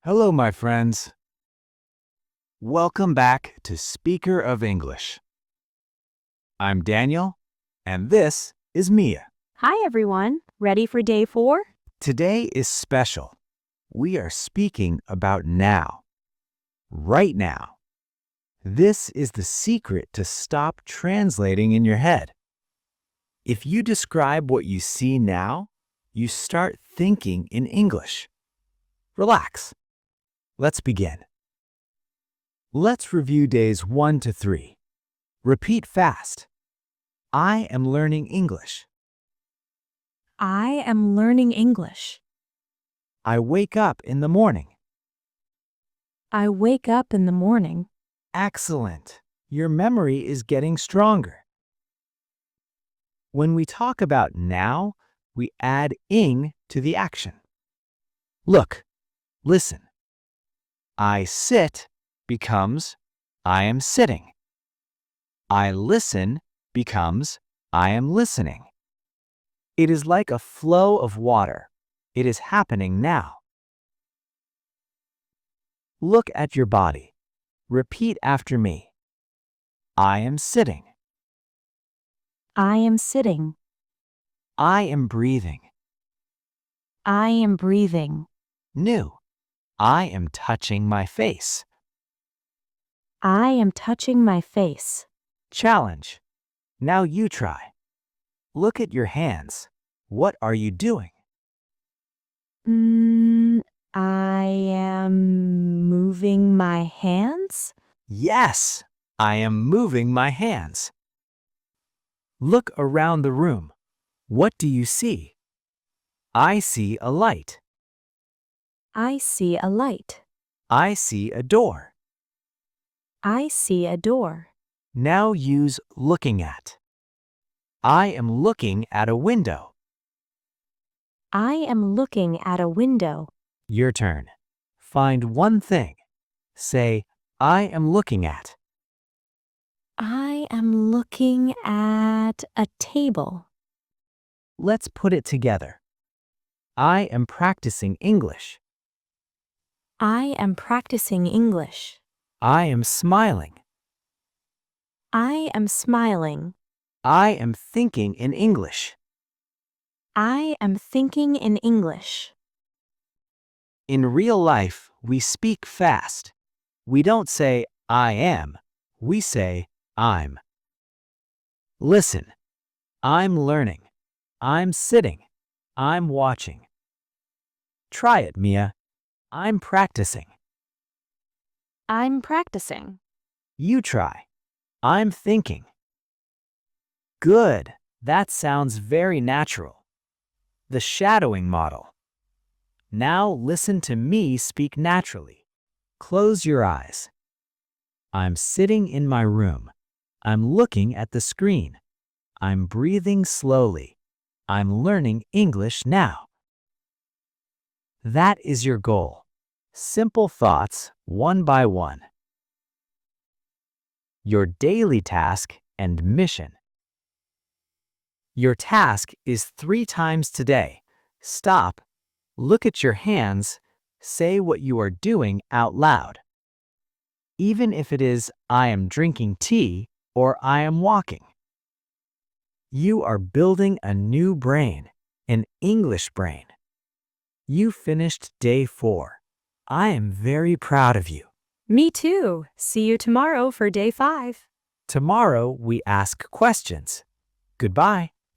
Hello, my friends. Welcome back to Speaker of English. I'm Daniel, and this is Mia. Hi, everyone. Ready for day 4? Today is special. We are speaking about now, right now. This is the secret to stop translating in your head. If you describe what you see now, you start thinking in English. Relax. Let's begin. Let's review days 1 to 3. Repeat fast. I am learning English. I am learning English. I wake up in the morning. I wake up in the morning. Excellent. Your memory is getting stronger. When we talk about now, we add ing to the action. Look, listen. I sit becomes I am sitting. I listen becomes I am listening. It is like a flow of water. It is happening now. Look at your body. Repeat after me. I am sitting. I am sitting. I am breathing. I am breathing. New. I am touching my face. I am touching my face. Challenge. Now you try. Look at your hands. What are you doing? I am moving my hands. Yes, I am moving my hands. Look around the room. What do you see? I see a light. I see a light. I see a door. I see a door. Now use looking at. I am looking at a window. I am looking at a window. Your turn. Find one thing. Say, I am looking at. I am looking at a table. Let's put it together. I am practicing English. I am practicing English. I am smiling. I am smiling. I am thinking in English. I am thinking in English. In real life, we speak fast. We don't say, I am. We say, I'm. Listen. I'm learning. I'm sitting. I'm watching. Try it, Mia. I'm practicing. I'm practicing. You try. I'm thinking. Good. That sounds very natural. The shadowing model. Now listen to me speak naturally. Close your eyes. I'm sitting in my room. I'm looking at the screen. I'm breathing slowly. I'm learning English now. That is your goal. Simple thoughts, one by one. Your daily task and mission. Your task is 3 times today. Stop, look at your hands, say what you are doing out loud. Even if it is, I am drinking tea or I am walking. You are building a new brain, an English brain. You finished day 4. I am very proud of you. Me too. See you tomorrow for day 5. Tomorrow we ask questions. Goodbye.